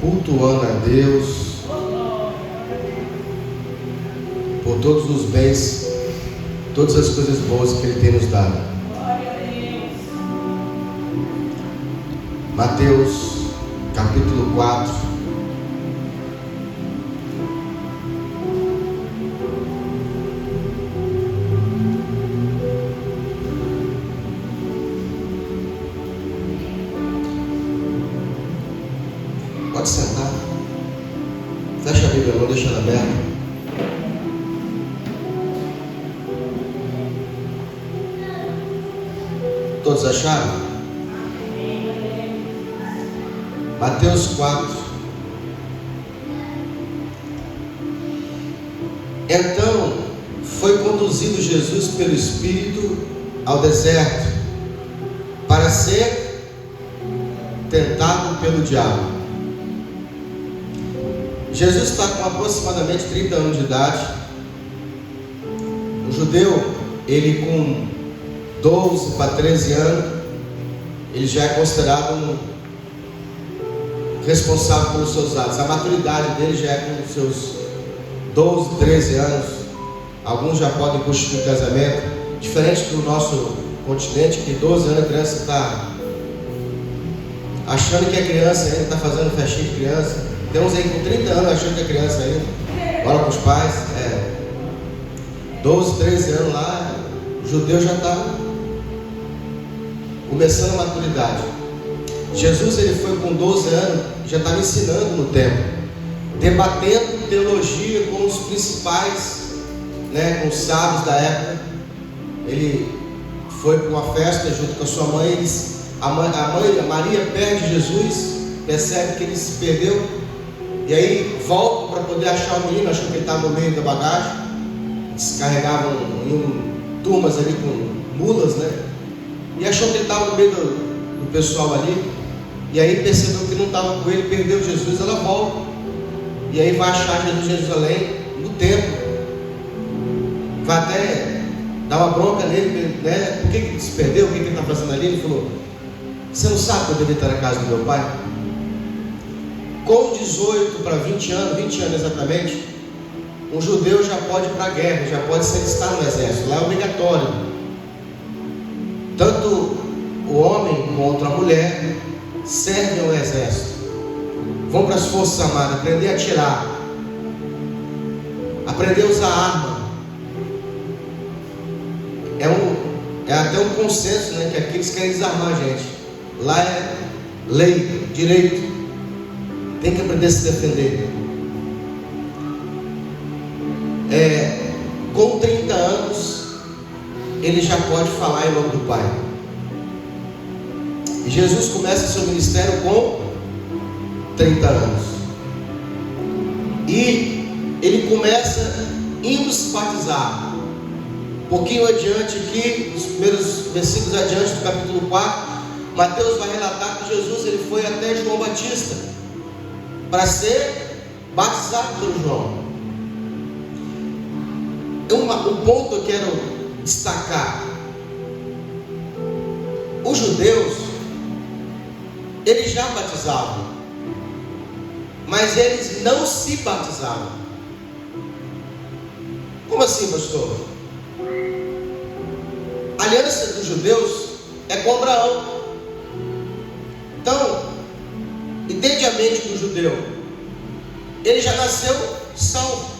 cultuando a Deus por todos os bens, todas as coisas boas que Ele tem nos dado. Mateus capítulo 4. Pode sentar. Fecha a Bíblia, não deixa ela aberta. Todos acharam? Mateus 4. Então foi conduzido Jesus pelo Espírito ao deserto para ser tentado pelo diabo. Jesus está com aproximadamente 30 anos de idade. O judeu, ele com 12 para 13 anos, ele já é considerado responsável pelos seus atos. A maturidade dele já é com seus 12, 13 anos. Alguns já podem constituir casamento. Diferente do nosso continente, que 12 anos a criança está achando que é criança ainda, está fazendo festinha de criança. Tem uns aí com 30 anos achando que é criança ainda. Bora com os pais. 12, 13 anos lá, o judeu já está começando a maturidade. Jesus, ele foi com 12 anos, já estava ensinando no templo, debatendo teologia com os principais, com os sábios da época. Ele foi para uma festa junto com a sua mãe. A Maria perde Jesus, percebe que ele se perdeu, e aí volta para poder achar o menino. Achou que ele estava no meio da bagagem. Descarregavam em turmas ali com mulas, e achou que ele estava no meio do pessoal ali. E aí percebeu que não estava com ele, perdeu Jesus. Ela volta, e aí vai achar Jesus em Jerusalém, no templo. Vai até dar uma bronca nele, por que ele se perdeu, o que ele está fazendo ali. Ele falou: você não sabe que eu devia estar na casa do meu pai? Com 18 para 20 anos exatamente, um judeu já pode ir para a guerra, já pode se alistar no exército. Lá é obrigatório. Tanto o homem quanto a mulher servem ao exército. Vão para as forças armadas, aprender a atirar, aprender a usar arma. É até um consenso, que aqui eles querem desarmar a gente. Lá é lei, direito. Tem que aprender a se defender. Com 30 anos, ele já pode falar em nome do Pai. E Jesus começa seu ministério com 30 anos. E ele começa indo se batizar. Um pouquinho adiante aqui, nos primeiros versículos adiante do capítulo 4, Mateus vai relatar que Jesus, ele foi até João Batista para ser batizado por João. Um ponto que eu quero destacar: os judeus, eles já batizavam, mas eles não se batizavam. Como assim, pastor? A aliança dos judeus é com Abraão. Então, entende a mente do judeu, ele já nasceu salvo.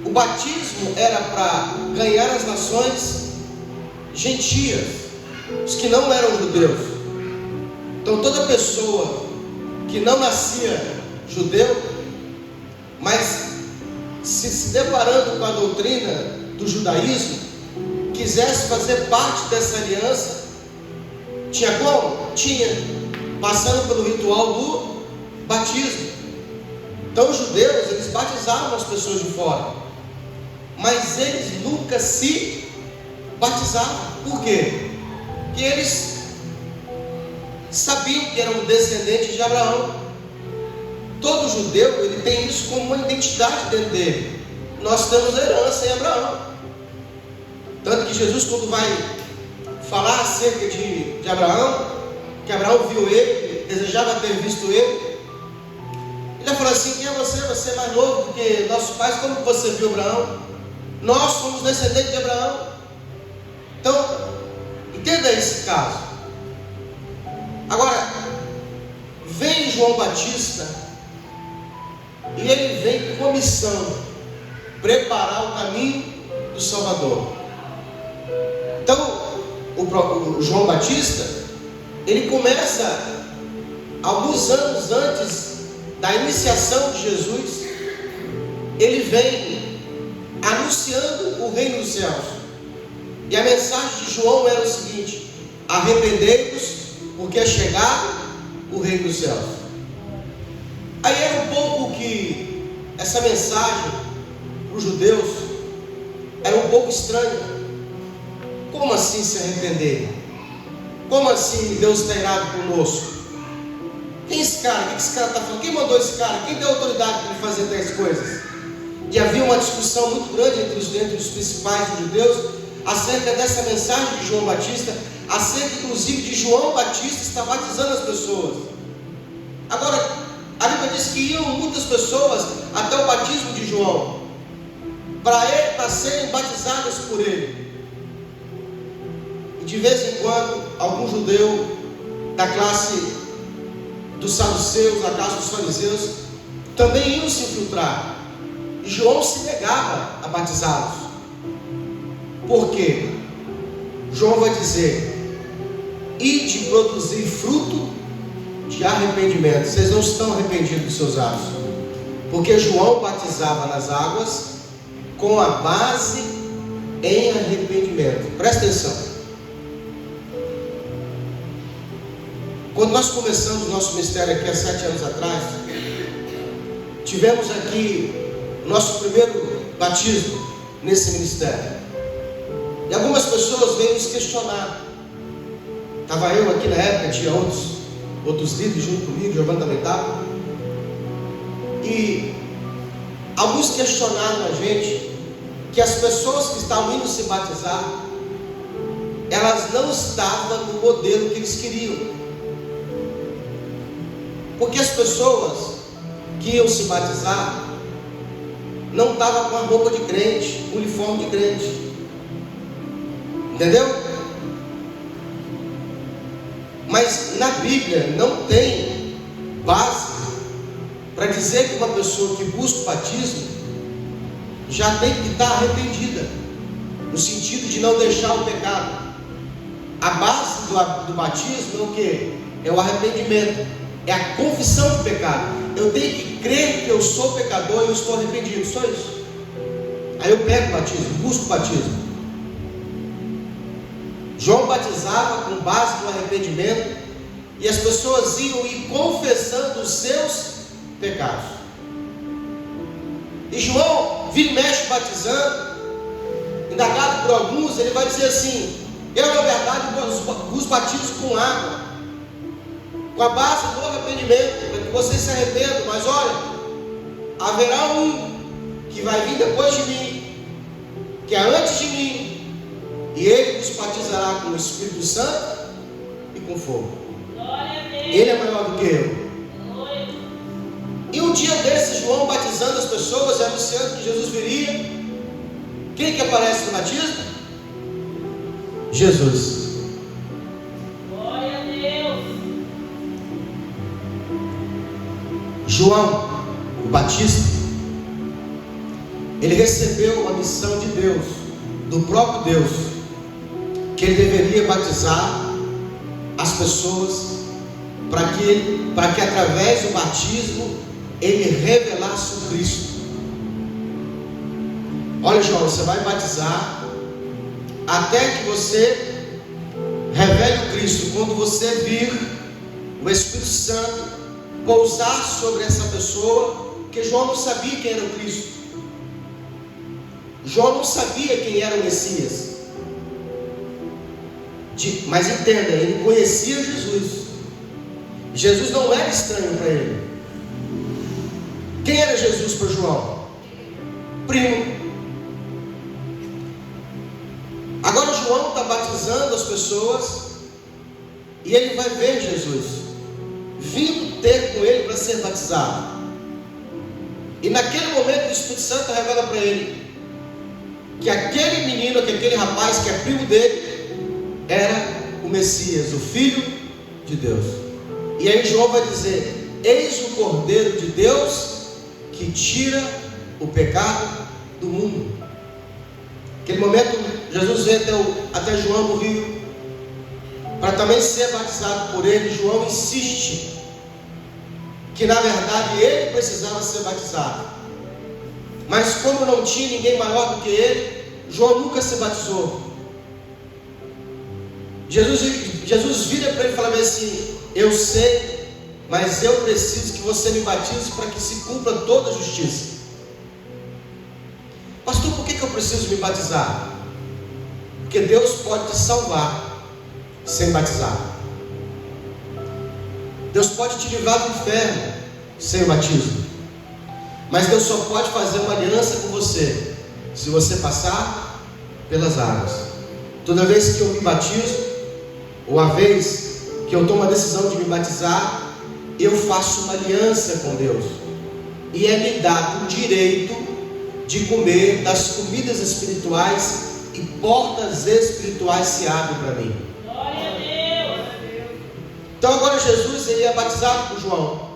O batismo era para ganhar as nações gentias, os que não eram judeus. Então toda pessoa que não nascia judeu, mas se deparando com a doutrina do judaísmo, quisesse fazer parte dessa aliança, tinha como? Tinha, passando pelo ritual do batismo. Então os judeus, eles batizavam as pessoas de fora, mas eles nunca se batizavam. Por quê? Porque eles sabiam que eram descendentes de Abraão. Todo judeu, ele tem isso como uma identidade dentro dele. Nós temos herança em Abraão. Tanto que Jesus, quando vai falar acerca de Abraão, que Abraão viu ele desejava ter visto ele. Ele falou assim: quem é você? Você é mais novo do que nossos pais. Como que você viu Abraão? Nós somos descendentes de Abraão. Então, entenda esse caso. Agora, vem João Batista, e ele vem com uma missão: preparar o caminho do Salvador. Então, o João Batista, ele começa alguns anos antes da iniciação de Jesus, ele vem anunciando o reino dos céus. E a mensagem de João era o seguinte: arrependei-vos, porque é chegado o reino dos céus. Aí era um pouco que essa mensagem para os judeus era um pouco estranha. Como assim se arrepender? Como assim Deus está irado conosco? Quem é esse cara? O que esse cara está falando? Quem mandou esse cara? Quem deu autoridade para ele fazer tais coisas? E havia uma discussão muito grande entre os principais judeus acerca dessa mensagem de João Batista, acerca inclusive de João Batista estar batizando as pessoas. Agora, a Bíblia diz que iam muitas pessoas até o batismo de João, para serem batizadas por ele. E de vez em quando, algum judeu da classe dos saduceus, da classe dos fariseus, também iam se infiltrar. E João se negava a batizá-los. Por quê? João vai dizer: ide produzir fruto de arrependimento. Vocês não estão arrependidos dos seus atos. Porque João batizava nas águas com a base em arrependimento. Presta atenção. Quando nós começamos o nosso ministério aqui há 7 anos atrás, tivemos aqui o nosso primeiro batismo nesse ministério. E algumas pessoas veio nos questionar. Estava eu aqui na época, tinha outros líderes junto comigo, Giovanni também estava. E alguns questionaram a gente que as pessoas que estavam indo se batizar, elas não estavam no modelo que eles queriam. Porque as pessoas que iam se batizar não estavam com a roupa de crente, uniforme de crente. Entendeu? Mas na Bíblia não tem base para dizer que uma pessoa que busca o batismo já tem que estar arrependida, no sentido de não deixar o pecado. A base do batismo é o quê? É o arrependimento, é a confissão do pecado. Eu tenho que crer que eu sou pecador e eu estou arrependido, só isso. Aí eu pego o batismo, busco o batismo. João batizava com base no arrependimento, e as pessoas iam ir confessando os seus pecados. E João vira e mexe batizando, indagado por alguns, ele vai dizer assim: eu na verdade vos batizo com água, com a base do arrependimento, para que vocês se arrependam. Mas olha, haverá um que vai vir depois de mim, que é antes de mim, e ele vos batizará com o Espírito Santo e com fogo. Ele é maior do que eu. E um dia desses, João batizando as pessoas e anunciando que Jesus viria, quem que aparece no batismo? Jesus. Glória a Deus. João, o Batista, ele recebeu uma missão de Deus, do próprio Deus, que ele deveria batizar as pessoas para que através do batismo ele revelasse o Cristo. Olha, João, você vai batizar até que você revele o Cristo. Quando você vir o Espírito Santo pousar sobre essa pessoa, porque João não sabia quem era o Cristo. João não sabia quem era o Messias. Mas entenda, ele conhecia Jesus. Jesus não era estranho para ele. Quem era Jesus para João? Primo. Agora João está batizando as pessoas, e ele vai ver Jesus para ser batizado. E naquele momento o Espírito Santo revela para ele que aquele menino, que aquele rapaz que é primo dele, era o Messias, o Filho de Deus. E aí João vai dizer: eis o Cordeiro de Deus que tira o pecado do mundo. Naquele momento Jesus vem até João no rio para também ser batizado por ele. João insiste que na verdade ele precisava ser batizado, mas como não tinha ninguém maior do que ele, João nunca se batizou. Jesus vira para ele e fala assim: eu sei, mas eu preciso que você me batize para que se cumpra toda a justiça. Pastor, por que eu preciso me batizar? Porque Deus pode te salvar sem batizar. Deus pode te livrar do inferno sem o batismo. Mas Deus só pode fazer uma aliança com você se você passar pelas águas. Toda vez que eu me batizo, ou a vez que eu tomo a decisão de me batizar, eu faço uma aliança com Deus. E é me dado o direito de comer das comidas espirituais, e portas espirituais se abrem para mim. Glória a Deus. Então agora Jesus, ele é batizado por João,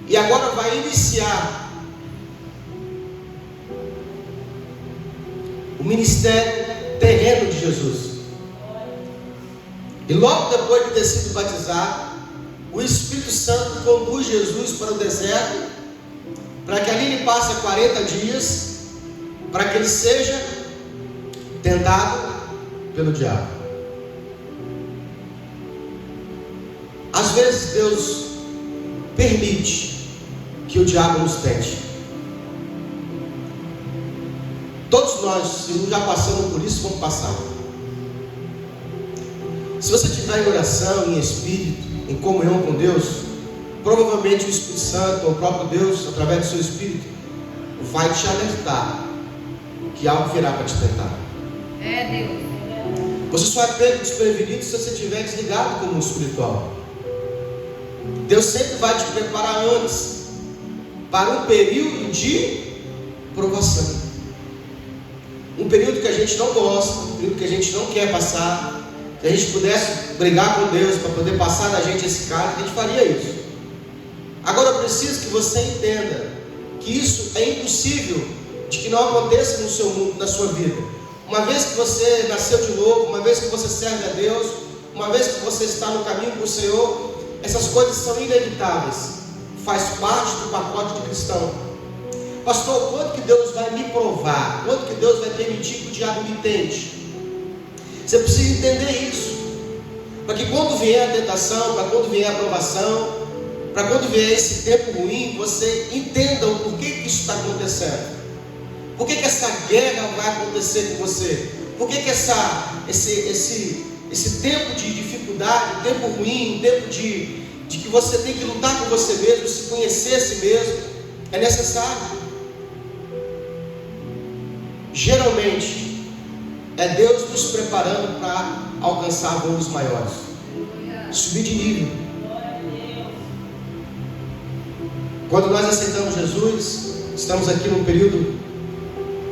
e agora vai iniciar o ministério terreno de Jesus. E logo depois de ter sido batizado, o Espírito Santo conduz Jesus para o deserto, para que ali ele passe 40 dias, para que ele seja tentado pelo diabo. Às vezes Deus permite que o diabo nos tente. Todos nós, se já passamos por isso, vamos passar. Se você estiver em oração, em espírito, em comunhão com Deus, provavelmente o Espírito Santo, ou o próprio Deus, através do seu Espírito, vai te alertar que algo virá para te tentar. É Deus. Você só é pego desprevenido se você estiver desligado com o mundo espiritual. Deus sempre vai te preparar antes para um período de provação. Um período que a gente não gosta, um período que a gente não quer passar. Se a gente pudesse brigar com Deus para poder passar da gente esse cara, a gente faria isso. Agora eu preciso que você entenda que isso é impossível de que não aconteça no seu mundo, na sua vida. Uma vez que você nasceu de novo, uma vez que você serve a Deus, uma vez que você está no caminho com o Senhor, essas coisas são inevitáveis. Faz parte do pacote de cristão. Pastor, quanto que Deus vai me provar? Quanto que Deus vai permitir que o diabo me tente? Você precisa entender isso, para que quando vier a tentação, para quando vier a provação, para quando vier esse tempo ruim, você entenda o porquê que isso está acontecendo. Por que essa guerra vai acontecer com você? Por que esse tempo de dificuldade, tempo ruim, tempo de que você tem que lutar com você mesmo, se conhecer a si mesmo, é necessário. Geralmente é Deus nos preparando para alcançar voos maiores, subir de nível. Quando nós aceitamos Jesus, estamos aqui num período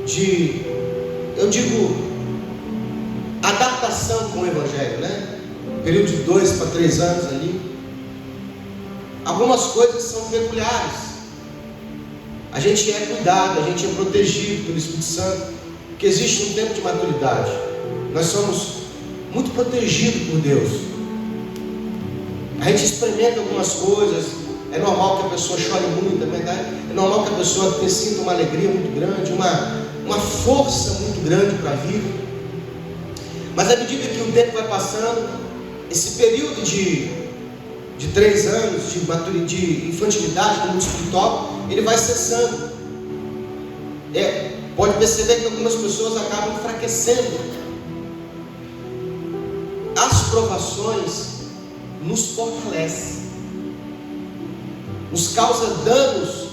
de, eu digo, adaptação com o Evangelho, né? Período de 2 para 3 anos ali. Algumas coisas são peculiares. A gente é cuidado, a gente é protegido pelo Espírito Santo, porque existe um tempo de maturidade. Nós somos muito protegidos por Deus. A gente experimenta algumas coisas. É normal que a pessoa chore muito, é verdade? É normal que a pessoa sinta uma alegria muito grande, uma força muito grande para a vida. Mas à medida que o tempo vai passando, esse período de 3 anos de infantilidade no mundo espiritual, ele vai cessando. Pode perceber que algumas pessoas acabam enfraquecendo. As provações nos fortalecem, nos causa danos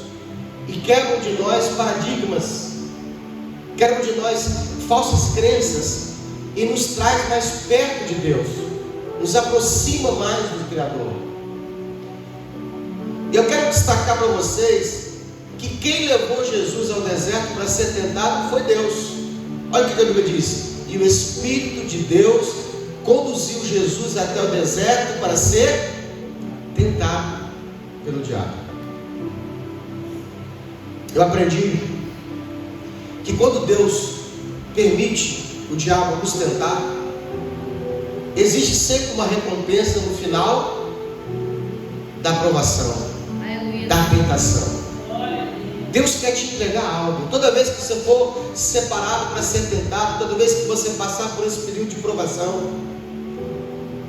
e quebram de nós paradigmas, quebram de nós falsas crenças e nos traz mais perto de Deus, nos aproxima mais do Criador. E eu quero destacar para vocês que quem levou Jesus ao deserto para ser tentado foi Deus. Olha o que a Bíblia diz: e o Espírito de Deus conduziu Jesus até o deserto para ser tentado pelo diabo. Eu aprendi que quando Deus permite o diabo nos tentar, existe sempre uma recompensa no final da aprovação, da tentação. Deus quer te entregar algo. Toda vez que você for separado para ser tentado, toda vez que você passar por esse período de provação,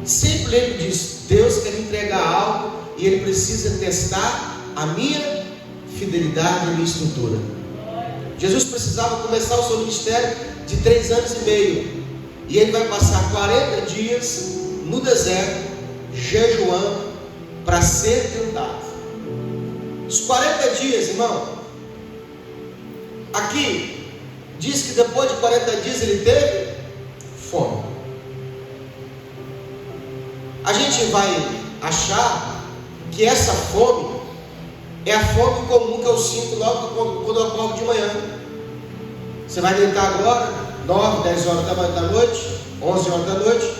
sempre lembre disso: Deus quer me entregar algo e Ele precisa testar a minha fidelidade e a minha estrutura. Jesus precisava começar o seu ministério de 3 anos e meio, e Ele vai passar 40 dias no deserto, jejuando, para ser tentado. Os 40 dias, irmão, aqui diz que depois de 40 dias ele teve fome. A gente vai achar que essa fome é a fome comum que eu sinto logo quando eu acordo de manhã. Você vai deitar agora, 9, 10 horas da noite, 11 horas da noite,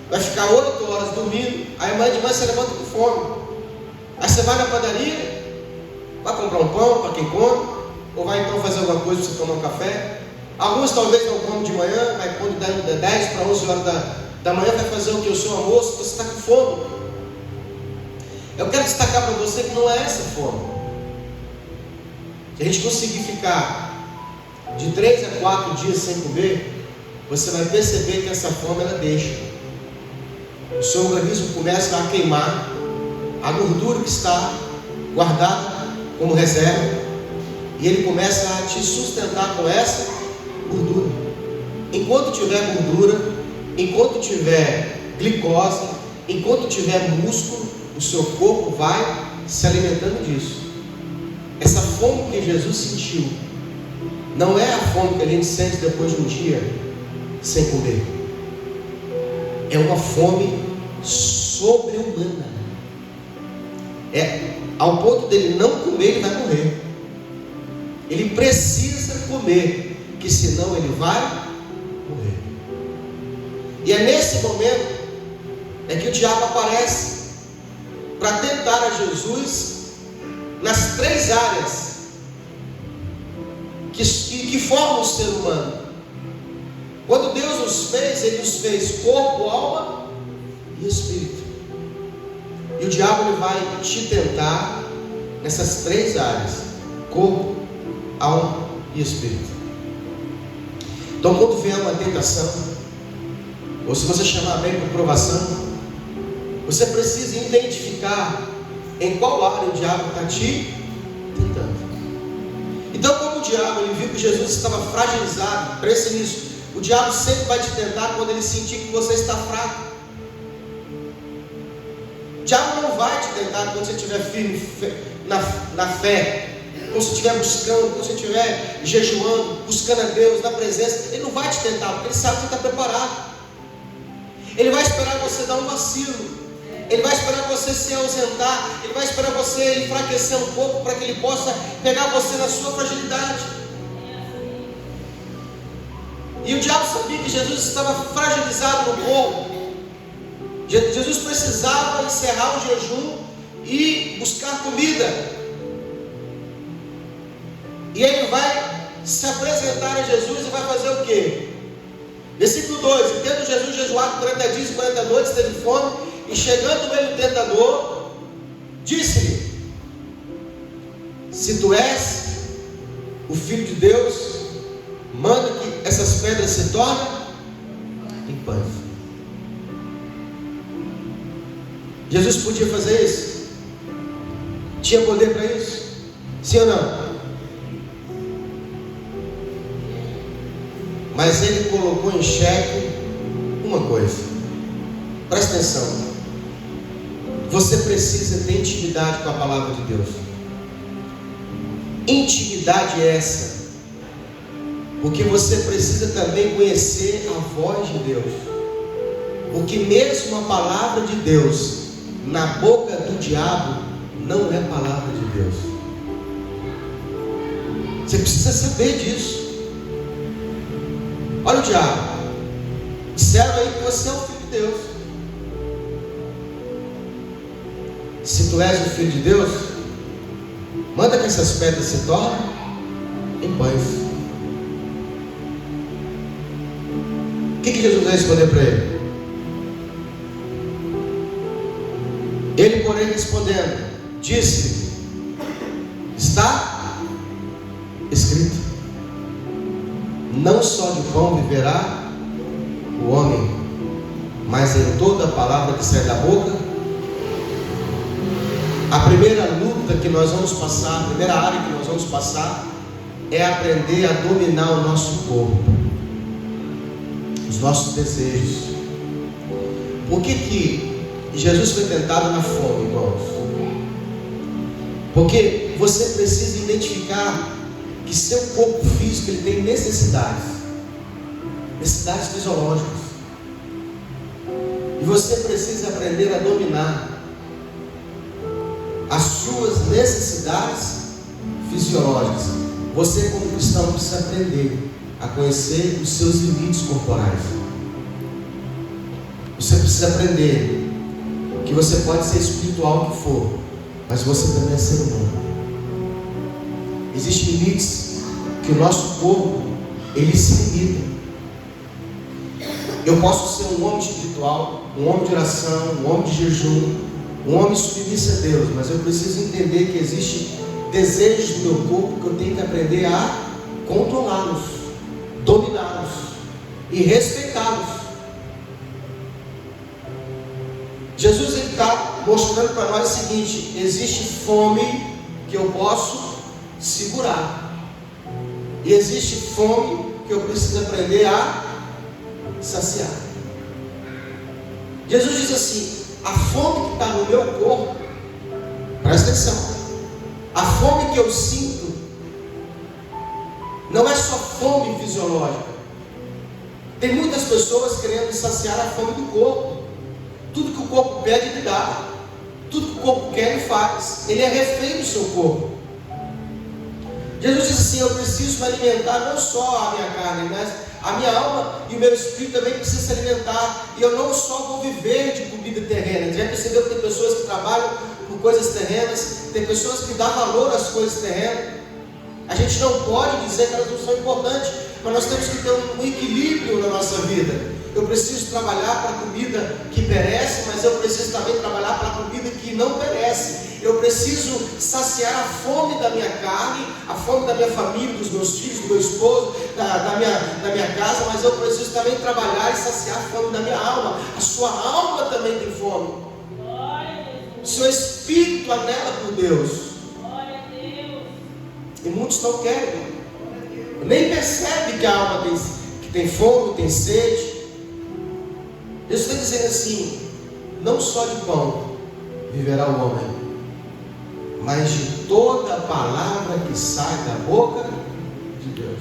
vai ficar 8 horas dormindo, aí amanhã de manhã você levanta com fome. Aí você vai na padaria, vai comprar um pão para quem come, ou vai então fazer alguma coisa para você tomar um café. Alguns talvez não comem de manhã, mas quando dá 10 para 11 horas da manhã vai fazer o que? O seu almoço, você está com fome. Eu quero destacar para você que não é essa fome. Se a gente conseguir ficar de 3 a 4 dias sem comer, você vai perceber que essa fome ela deixa. O seu organismo começa a queimar a gordura que está guardada como reserva, e ele começa a te sustentar com essa gordura. Enquanto tiver gordura, enquanto tiver glicose, enquanto tiver músculo, o seu corpo vai se alimentando disso. Essa fome que Jesus sentiu não é a fome que a gente sente depois de um dia sem comer. É uma fome sobre-humana. Ao ponto dele não comer, ele vai morrer. Ele precisa comer, que senão ele vai morrer. E é nesse momento que o diabo aparece para tentar a Jesus nas 3 áreas que formam o ser humano. Quando Deus nos fez, Ele nos fez corpo, alma e espírito. E o diabo ele vai te tentar nessas 3 áreas: corpo, alma e espírito. Então, quando vier uma tentação, ou se você chamar bem por provação, você precisa identificar em qual área o diabo está te tentando. Então, como o diabo ele viu que Jesus estava fragilizado, preste nisso. O diabo sempre vai te tentar quando ele sentir que você está fraco. O diabo não vai te tentar quando você estiver firme na fé, quando você estiver buscando, quando você estiver jejuando, buscando a Deus, na presença. Ele não vai te tentar, porque ele sabe que você está preparado. Ele vai esperar você dar um vacilo. Ele vai esperar você se ausentar. Ele vai esperar você enfraquecer um pouco, para que ele possa pegar você na sua fragilidade. E o diabo sabia que Jesus estava fragilizado no corpo. Jesus precisava encerrar o jejum e buscar comida. E ele vai se apresentar a Jesus e vai fazer o quê? Versículo 2: e tendo Jesus jejuado 40 dias e 40 noites, teve fome, e chegando ele o tentador, disse-lhe: se tu és o Filho de Deus, manda que essas pedras se tornem em pães. Jesus podia fazer isso? Tinha poder para isso? Sim ou não? Mas ele colocou em xeque uma coisa. Presta atenção. Você precisa ter intimidade com a palavra de Deus. Intimidade é essa, porque você precisa também conhecer a voz de Deus. Porque mesmo a palavra de Deus na boca do diabo não é palavra de Deus. Você precisa saber disso. Olha o diabo. Disseram aí que você é o filho de Deus. Se tu és o filho de Deus, manda que essas pedras se tornem em pães. O que Jesus vai responder para ele? Ele, porém, respondendo, disse: está escrito, não só de pão viverá o homem, mas em toda a palavra que sai da boca. A primeira luta que nós vamos passar, a primeira área que nós vamos passar, é aprender a dominar o nosso corpo, os nossos desejos. Por que Jesus foi tentado na fome, irmãos? Porque você precisa identificar que seu corpo físico ele tem necessidades fisiológicas, e você precisa aprender a dominar as suas necessidades fisiológicas. Você, como cristão, precisa aprender a conhecer os seus limites corporais. Você precisa aprender que você pode ser espiritual o que for, mas você também é ser humano. Existem limites que o nosso corpo ele se limita. Eu posso ser um homem espiritual, um homem de oração, um homem de jejum, um homem submisso a Deus, mas eu preciso entender que existem desejos do meu corpo que eu tenho que aprender a controlá-los, dominá-los e respeitá-los. Jesus está mostrando para nós o seguinte: existe fome que eu posso segurar, e existe fome que eu preciso aprender a saciar. Jesus diz assim: a fome que está no meu corpo, presta atenção, a fome que eu sinto não é só fome fisiológica. Tem muitas pessoas querendo saciar a fome do corpo. Tudo que o corpo pede, ele dá. Tudo que o corpo quer, ele faz. Ele é refém do seu corpo. Jesus disse assim: eu preciso me alimentar não só a minha carne, mas a minha alma e o meu espírito também precisam se alimentar. E eu não só vou viver de comida terrena. Já percebeu que tem pessoas que trabalham por coisas terrenas, tem pessoas que dão valor às coisas terrenas. A gente não pode dizer que elas não são importantes, mas nós temos que ter um equilíbrio na nossa vida. Eu preciso trabalhar para a comida que perece, mas eu preciso também trabalhar para a comida que não perece. Eu preciso saciar a fome da minha carne, a fome da minha família, dos meus filhos, do meu esposo, da minha casa, mas eu preciso também trabalhar e saciar a fome da minha alma. A sua alma também tem fome. O seu espírito anela por Deus. E muitos não querem, nem percebem que a alma tem fome, tem sede. Jesus está dizendo assim: não só de pão viverá o homem, mas de toda palavra que sai da boca de Deus.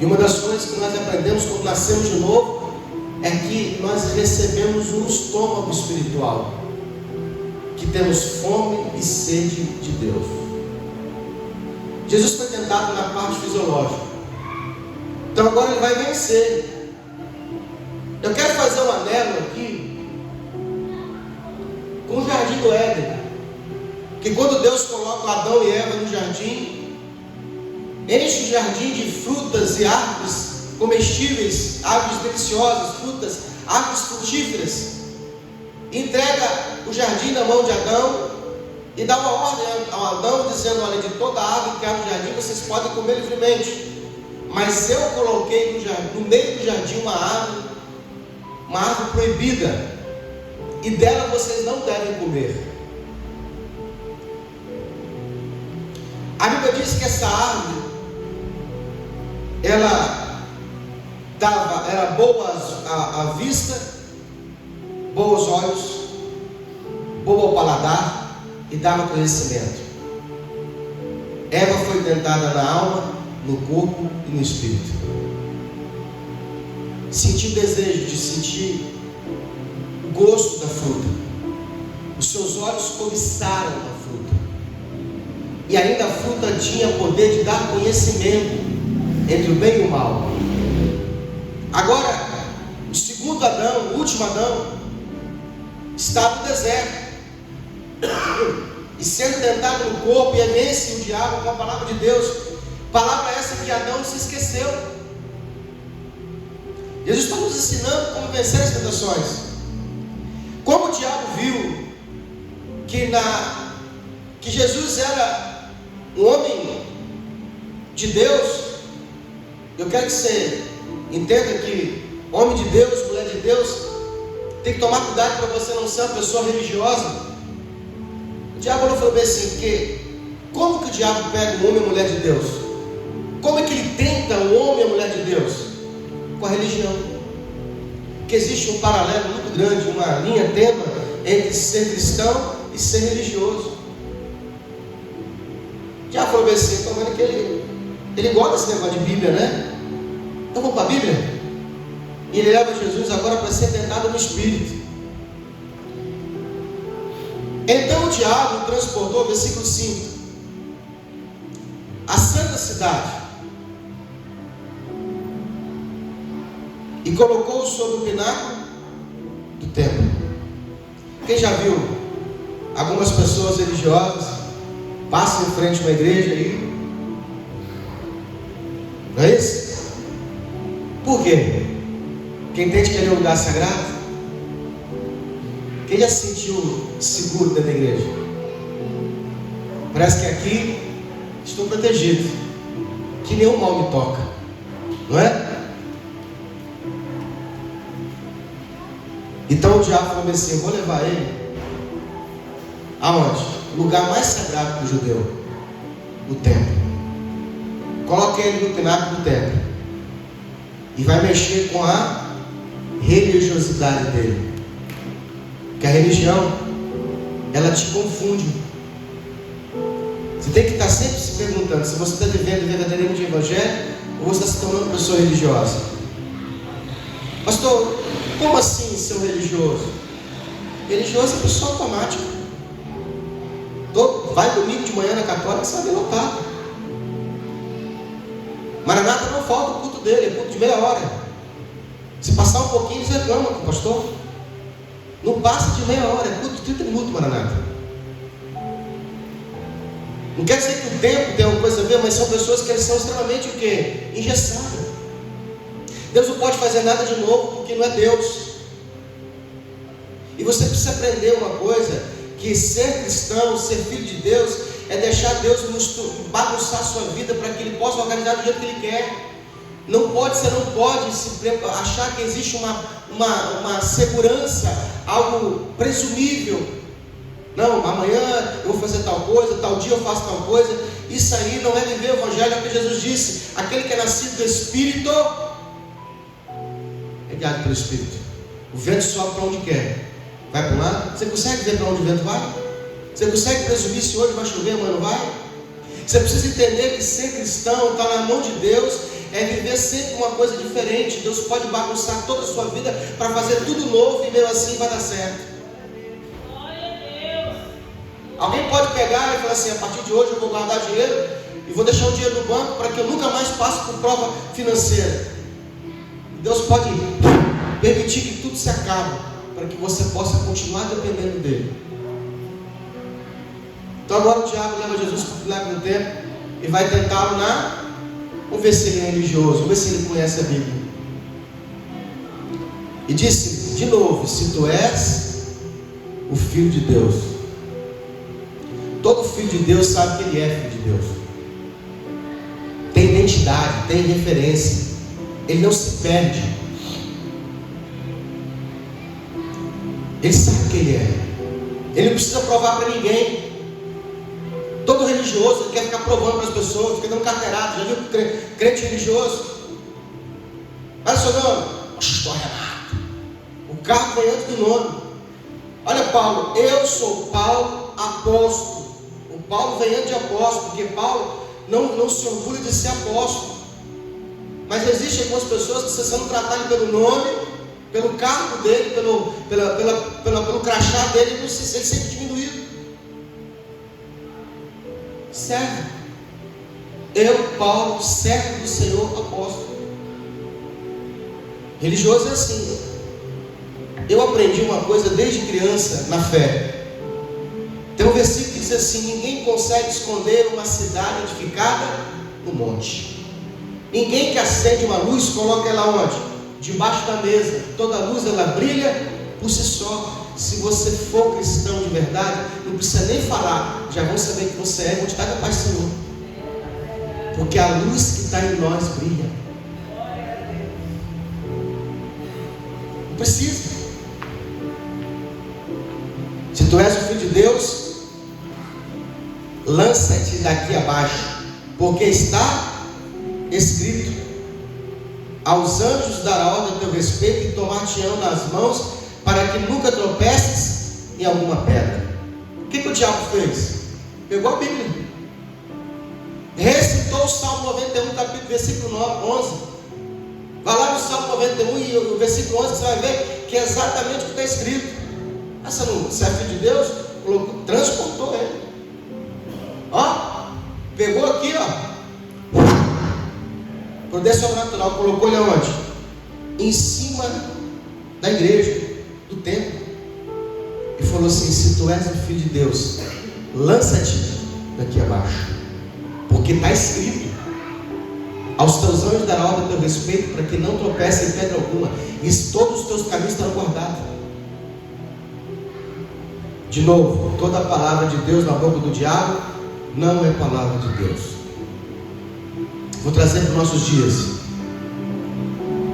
E uma das coisas que nós aprendemos quando nascemos de novo é que nós recebemos um estômago espiritual, que temos fome e sede de Deus. Jesus foi tentado na parte fisiológica, então agora ele vai vencer. Eu quero fazer um anelo aqui com o jardim do Éden, que quando Deus coloca Adão e Eva no jardim, enche o jardim de frutas e árvores comestíveis, árvores deliciosas, frutas, árvores frutíferas, entrega o jardim na mão de Adão e dá uma ordem ao Adão dizendo: olha, de toda a árvore que há no jardim vocês podem comer livremente, mas eu coloquei no meio do jardim uma árvore proibida, e dela vocês não devem comer. A Bíblia diz que essa árvore era boa à vista, boa aos olhos, boa ao paladar e dava conhecimento. Eva foi tentada na alma, no corpo e no espírito. Sentiu o desejo de sentir o gosto da fruta, o os seus olhos cobiçaram a fruta. E ainda a fruta tinha poder de dar conhecimento entre o bem e o mal. Agora, o segundo Adão, o último Adão, está no deserto e sendo tentado no corpo, e vence o diabo com a palavra de Deus. Palavra essa que Adão se esqueceu. Jesus está nos ensinando como vencer as tentações. Como o diabo viu que Jesus era um homem de Deus, eu quero que você entenda que homem de Deus, mulher de Deus, tem que tomar cuidado para você não ser uma pessoa religiosa. O diabo não falou bem assim, porque como que o diabo pega um homem e mulher de Deus? Como é que ele tenta o homem e a mulher de Deus? Com a religião. Porque existe um paralelo muito grande, uma linha tênue entre ser cristão e ser religioso. O diabo falou bem assim, estou vendo que ele gosta desse negócio de Bíblia, né? Então vamos para a Bíblia? E ele leva Jesus agora para ser tentado no Espírito. Então o diabo transportou, versículo 5, a santa cidade e colocou-o sobre o pináculo do templo. Quem já viu algumas pessoas religiosas passam em frente a uma igreja aí? Não é isso? Por quê? Quem entende que ele é um lugar sagrado? Quem já se sentiu seguro dentro da igreja? Parece que aqui estou protegido, que nenhum mal me toca, não é? Então o diabo falou assim, eu vou levar ele aonde? O lugar mais sagrado para o judeu, o templo. Coloque ele no pináculo do templo e vai mexer com a religiosidade dele. Porque a religião, ela te confunde. Você tem que estar sempre se perguntando se você está vivendo verdadeiramente o evangelho ou você está se tornando uma pessoa religiosa. Pastor, como assim ser um religioso? Religioso é pessoa automática. Vai domingo de manhã na católica, você vai ver lotado. Maranata não falta o culto dele, é culto de meia hora. Se passar um pouquinho, eles reclamam com o pastor. Não passa de meia hora, é culto de 30 minutos, Maranata. Não quer dizer que o tempo tem alguma coisa a ver, mas são pessoas que eles são extremamente o quê? Engessadas. Deus não pode fazer nada de novo porque não é Deus. E você precisa aprender uma coisa, que ser cristão, ser filho de Deus, é deixar Deus bagunçar a sua vida para que Ele possa organizar do jeito que Ele quer. Não pode, você não pode achar que existe uma segurança, algo presumível. Não, amanhã eu vou fazer tal coisa, tal dia eu faço tal coisa. Isso aí não é viver o evangelho, é o que Jesus disse. Aquele que é nascido do Espírito é guiado pelo Espírito. O vento sopra para onde quer. Vai para um lado? Você consegue ver para onde o vento vai? Você consegue presumir se hoje vai chover, amanhã não vai? Você precisa entender que ser cristão está na mão de Deus, é viver sempre uma coisa diferente. Deus pode bagunçar toda a sua vida para fazer tudo novo e mesmo assim vai dar certo. Alguém pode pegar e falar assim, a partir de hoje eu vou guardar dinheiro e vou deixar o dinheiro no banco para que eu nunca mais passe por prova financeira. Deus pode permitir que tudo se acabe para que você possa continuar dependendo dele. Então agora o diabo leva Jesus para o pináculo do templo e vai tentá-lo vamos ver se ele é religioso, vamos ver se ele conhece a Bíblia. E disse de novo, se tu és o Filho de Deus. Todo filho de Deus sabe que ele é filho de Deus. Tem identidade, tem referência. Ele não se perde. Ele sabe quem ele é. Ele não precisa provar para ninguém. Todo religioso quer ficar provando para as pessoas, fica dando carteirada. Já viu crente religioso? Olha o seu nome. Pastor Renato. O carro vem antes do nome. Olha Paulo, eu sou Paulo, apóstolo. O Paulo vem antes de apóstolo, porque Paulo não se orgulha de ser apóstolo. Mas existem algumas pessoas que, se você não tratar ele pelo nome, pelo cargo dele, pelo crachá dele, ele sempre diminuído. Servo. Eu, Paulo, servo do Senhor, apóstolo. Religioso é assim. Eu aprendi uma coisa desde criança na fé. Tem um versículo que diz assim: ninguém consegue esconder uma cidade edificada no monte. Ninguém que acende uma luz coloca ela onde? Debaixo da mesa. Toda luz ela brilha por si só. Se você for cristão de verdade, não precisa nem falar, já vão saber que você é, vão te dar a paz do Senhor. Porque a luz que está em nós brilha. Não precisa. Se tu és o filho de Deus, lança-te daqui abaixo, porque está escrito: aos anjos dará ordem a teu respeito e tomar-te-ão nas mãos, para que nunca tropeces em alguma pedra. O que o diabo fez? Pegou a Bíblia, recitou o Salmo 91, capítulo, versículo 11. Vai lá no Salmo 91 e o versículo 11, você vai ver que é exatamente o que está escrito. Você é filho de Deus? Transportou ele. Ó, pegou aqui, ó, poder sobrenatural, colocou ele aonde? Em cima da igreja, do templo, e falou assim: se tu és o filho de Deus, lança-te daqui abaixo, porque está escrito: aos teus anjos dará ordem a teu respeito, para que não tropece em pedra alguma, e todos os teus caminhos estarão guardados. De novo, toda a palavra de Deus na boca do diabo não é palavra de Deus. Vou trazer para os nossos dias.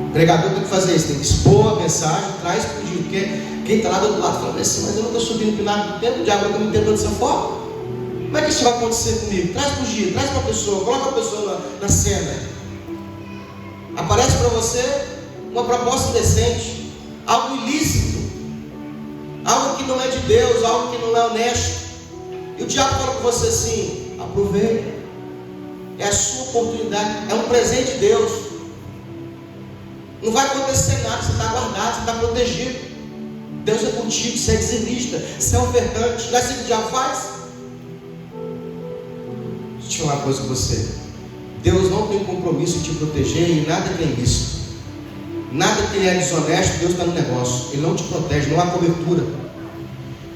O pregador tem que fazer isso, tem que expor a mensagem, traz para o dia. Porque quem está lá do outro lado fala assim: mas eu não estou subindo o pináculo do templo, o diabo está me tentando dessa forma. Como é que isso vai acontecer comigo? Traz para o dia, traz para a pessoa, coloca a pessoa na cena. Aparece para você uma proposta indecente, algo ilícito, algo que não é de Deus, algo que não é honesto. E o diabo fala com você assim: aproveita, é a sua oportunidade, é um presente de Deus. Não vai acontecer nada, você está guardado, você está protegido. Deus é contigo, você é dizimista, você é ofertante. Não é assim que o diabo faz? Deixa eu falar uma coisa com você: Deus não tem compromisso de te proteger em nada que é ilícito, nada que é desonesto. Deus está no negócio, Ele não te protege, não há cobertura.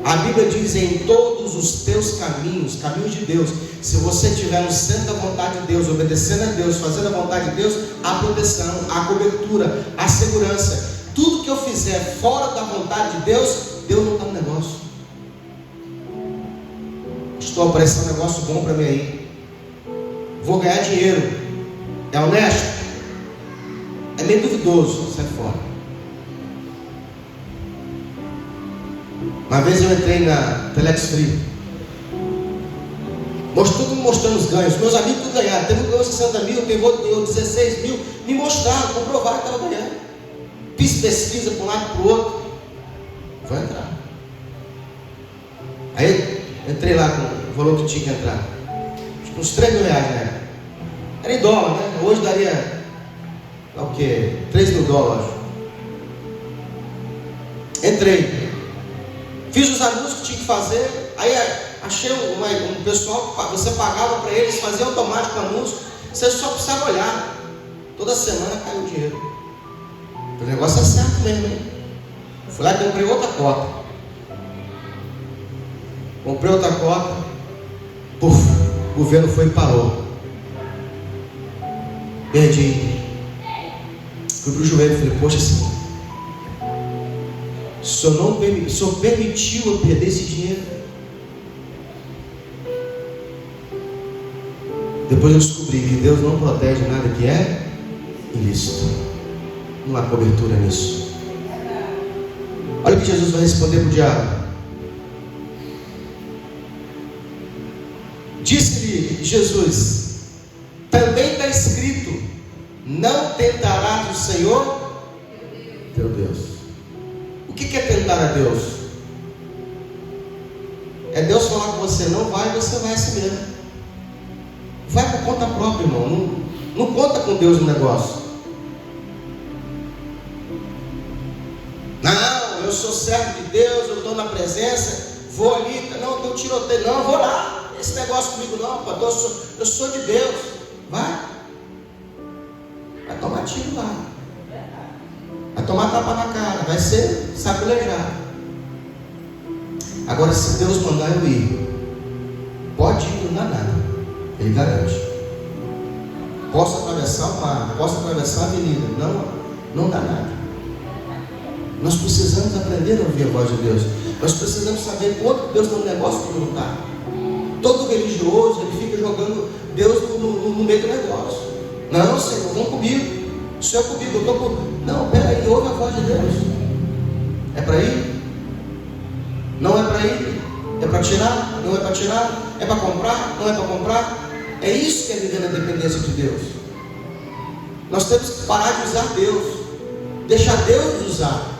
A Bíblia diz: em todos os teus caminhos, caminhos de Deus, se você estiver no centro da vontade de Deus, obedecendo a Deus, fazendo a vontade de Deus, há proteção, há cobertura, há segurança. Tudo que eu fizer fora da vontade de Deus, Deus não está no negócio. Estou aparecendo um negócio bom para mim aí, vou ganhar dinheiro, é honesto? É meio duvidoso, sai fora. Uma vez eu entrei na Telex Free, tudo mostrando os ganhos. Meus amigos tudo ganharam. Teve um que ganhou 60 mil, teve outro que ganhou 16 mil. Me mostraram, comprovaram que estava ganhando. Fiz pesquisa para um lado e para o outro. Vou entrar. Aí entrei lá com o valor que tinha que entrar, acho que uns 3 mil reais, né? Era em dólar, né? Hoje daria o quê? 3 mil dólares. Entrei, fiz os anúncios que tinha que fazer. Aí achei um pessoal que você pagava para eles, fazia automático o anúncio, você só precisava olhar. Toda semana caiu o dinheiro. O negócio é certo mesmo, hein? Fui lá e comprei outra cota. Comprei outra cota. Puf, o governo foi e parou. Perdi. Fui para o joelho e falei: poxa, Senhor, o Senhor permitiu eu perder esse dinheiro. Depois eu descobri que Deus não protege nada que é ilícito. Não há cobertura nisso. Olha o que Jesus vai responder para o diabo. Disse-lhe Jesus: também está escrito: não tentarás o Senhor teu Deus. O que é tentar a Deus? É Deus falar com você: não vai, você vai assim mesmo. Vai por conta própria, irmão. Não conta com Deus no negócio. sou servo de Deus, eu estou na presença, vou ali, não, tem um tiroteio, não, eu vou lá, esse negócio comigo não, pastor, eu sou de Deus. Vai tomar tiro lá, vai tomar tapa na cara, vai ser sacrilejado. Agora, se Deus mandar eu ir, pode ir, não dá nada, Ele garante. Posso atravessar o mar, posso atravessar a avenida, não dá nada. Nós precisamos aprender a ouvir a voz de Deus. Nós precisamos saber quanto Deus está no negócio e não está. Todo religioso, ele fica jogando Deus no meio do negócio. Não, Senhor, vamos comigo. O Senhor é comigo, eu estou comigo. Não, peraí, ouve a voz de Deus. É para ir? Não é para ir? É para tirar? Não é para tirar? É para comprar? Não é para comprar? É isso que é viver na dependência de Deus. Nós temos que parar de usar Deus, deixar Deus nos usar.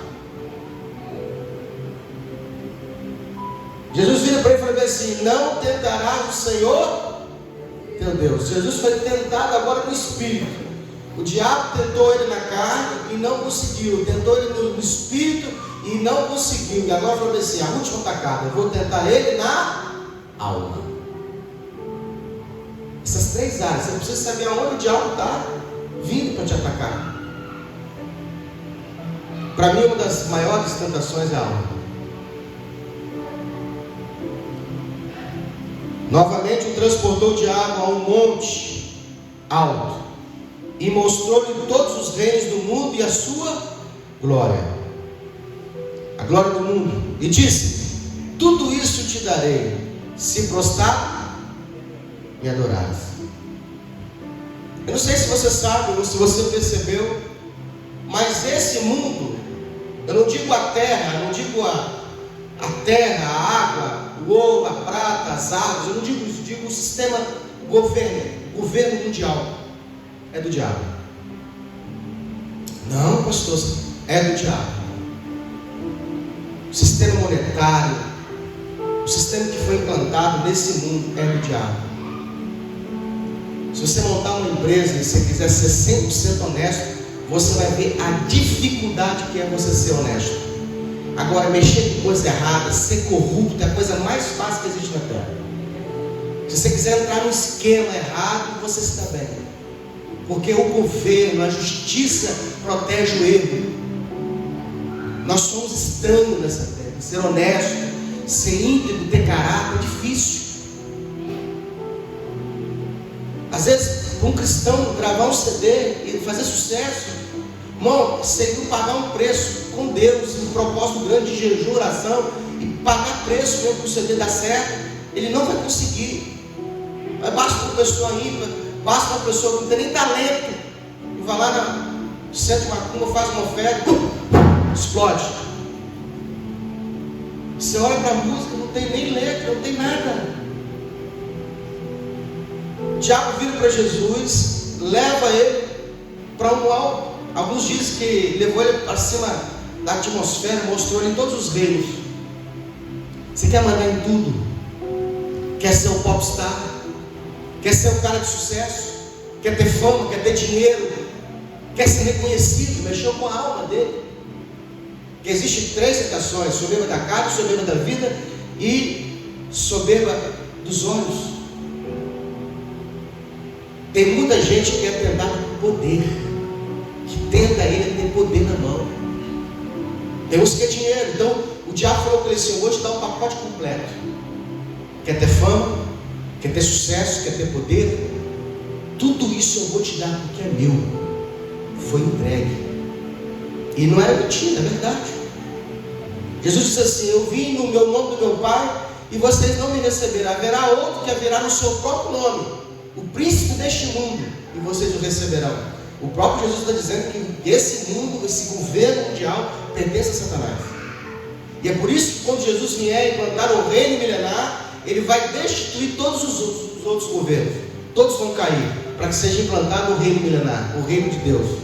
Jesus vira para ele e falou assim: não tentarás o Senhor teu Deus. Jesus foi tentado agora no espírito. O diabo tentou ele na carne e não conseguiu. Tentou ele no espírito e não conseguiu. E agora falou assim: a última tacada, eu vou tentar ele na alma. Essas três áreas, você precisa saber aonde o diabo está vindo para te atacar. Para mim, uma das maiores tentações é a alma. Novamente o transportou o diabo a um monte alto e mostrou-lhe todos os reinos do mundo e a sua glória, a glória do mundo, e disse: tudo isso te darei, se prostrar me adorares. Eu não sei se você sabe ou se você percebeu, mas esse mundo, eu não digo a terra, eu não digo a terra, a água, o ouro, a prata, as árvores, eu não digo isso, digo o sistema governo mundial, é do diabo. Não, pastor, é do diabo. O sistema monetário, o sistema que foi implantado nesse mundo é do diabo. Se você montar uma empresa e você quiser ser 100% honesto, você vai ver a dificuldade que é você ser honesto. Agora, mexer com coisa errada, ser corrupto, é a coisa mais fácil que existe na terra. Se você quiser entrar num esquema errado, você está bem. Porque o governo, a justiça protege o erro. Nós somos estranhos nessa terra. Ser honesto, ser íntegro, ter caráter é difícil. Às vezes, um cristão gravar um CD e fazer sucesso, irmão, seria pagar um preço com Deus, um propósito grande de jejum, oração, e pagar preço mesmo para o CD dar certo, ele não vai conseguir. Basta uma pessoa ímpar, basta uma pessoa que não tem nem talento, e vai lá no centro de macumba, faz uma oferta, explode. Você olha para a música, não tem nem letra, não tem nada. O diabo vira para Jesus, leva ele para um alto. Alguns dizem que levou ele para cima da atmosfera, mostrou ele em todos os reinos. Você quer mandar em tudo? Quer ser um popstar? Quer ser um cara de sucesso? Quer ter fama? Quer ter dinheiro? Quer ser reconhecido? Mexeu com a alma dele. Que existem três tentações: soberba da carne, soberba da vida e soberba dos olhos. Tem muita gente que quer tentar poder, que tenta ele ter poder na mão. Tem uns que é dinheiro. Então o diabo falou com ele assim: eu vou te dar um pacote completo. Quer ter fama? Quer ter sucesso? Quer ter poder? Tudo isso eu vou te dar porque é meu. Foi entregue. E não era mentira, é verdade. Jesus disse assim: eu vim no meu nome do meu Pai e vocês não me receberão. Haverá outro que virá no seu próprio nome, o príncipe deste mundo, e vocês o receberão. O próprio Jesus está dizendo que esse mundo, esse governo mundial pertence a Satanás. E é por isso que quando Jesus vier implantar o reino milenar, ele vai destituir todos os outros governos. Todos vão cair, para que seja implantado o reino milenar, o reino de Deus.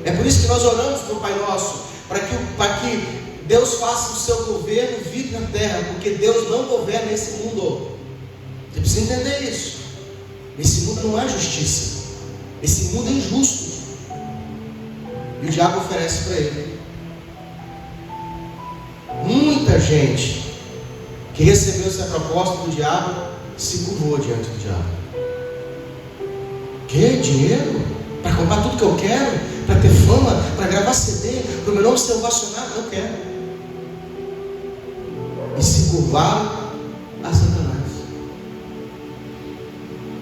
É por isso que nós oramos para o Pai Nosso, para que Deus faça o seu governo vir na terra, porque Deus não governa esse mundo. Você precisa entender isso. Nesse mundo não há justiça. Esse mundo é injusto. E o diabo oferece para ele. muita gente que recebeu essa proposta do diabo se curvou diante do diabo. Que dinheiro? Para comprar tudo que eu quero? Para ter fama? Para gravar CD? Para o meu nome ser ovacionado? Eu quero. E se curvaram a Satanás.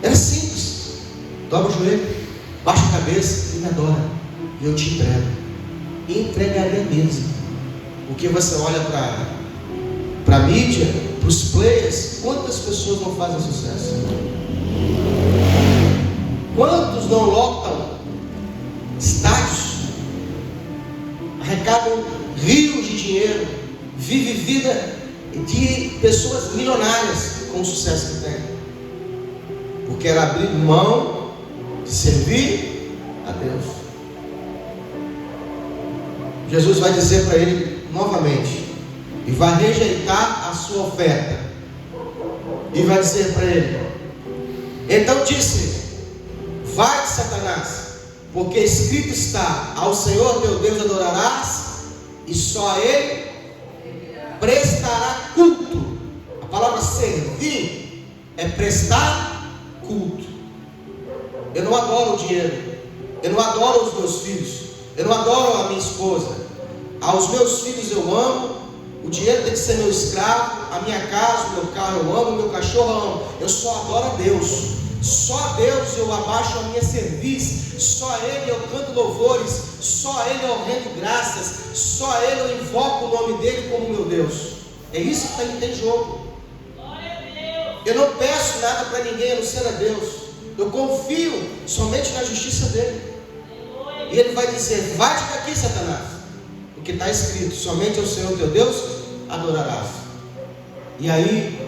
Era simples. Dobra o joelho, baixa a cabeça e me adora. E eu te entrego. E entregaria mesmo. Porque você olha para a mídia, para os players, quantas pessoas não fazem sucesso? Quantos não lotam estádios, arrecadam rios de dinheiro, vive vida de pessoas milionárias com o sucesso que tem? Porque era abrir mão de servir a Deus. Jesus vai dizer para ele novamente, e vai rejeitar a sua oferta, e vai dizer para ele: então disse, vai, Satanás, porque escrito está, ao Senhor teu Deus adorarás, e só a Ele prestará culto. A palavra servir é prestar culto. Eu não adoro o dinheiro, eu não adoro os meus filhos, eu não adoro a minha esposa. Aos meus filhos eu amo, o dinheiro tem que ser meu escravo, a minha casa, o meu carro eu amo, o meu cachorro eu amo. Eu só adoro a Deus. Só a Deus eu abaixo a minha cerviz, só a Ele eu canto louvores, só a Ele eu rendo graças, só a Ele eu invoco o nome dEle como meu Deus. É isso que está em jogo. Eu não peço nada para ninguém a não ser a Deus. Eu confio somente na justiça dEle. E Ele vai dizer: vai-te daqui, Satanás, porque está escrito, somente ao Senhor teu Deus adorarás. E aí,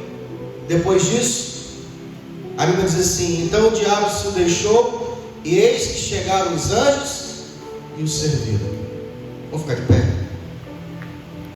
depois disso, a Bíblia diz assim: então o diabo se o deixou, e eis que chegaram os anjos e o serviram. Vamos ficar de pé?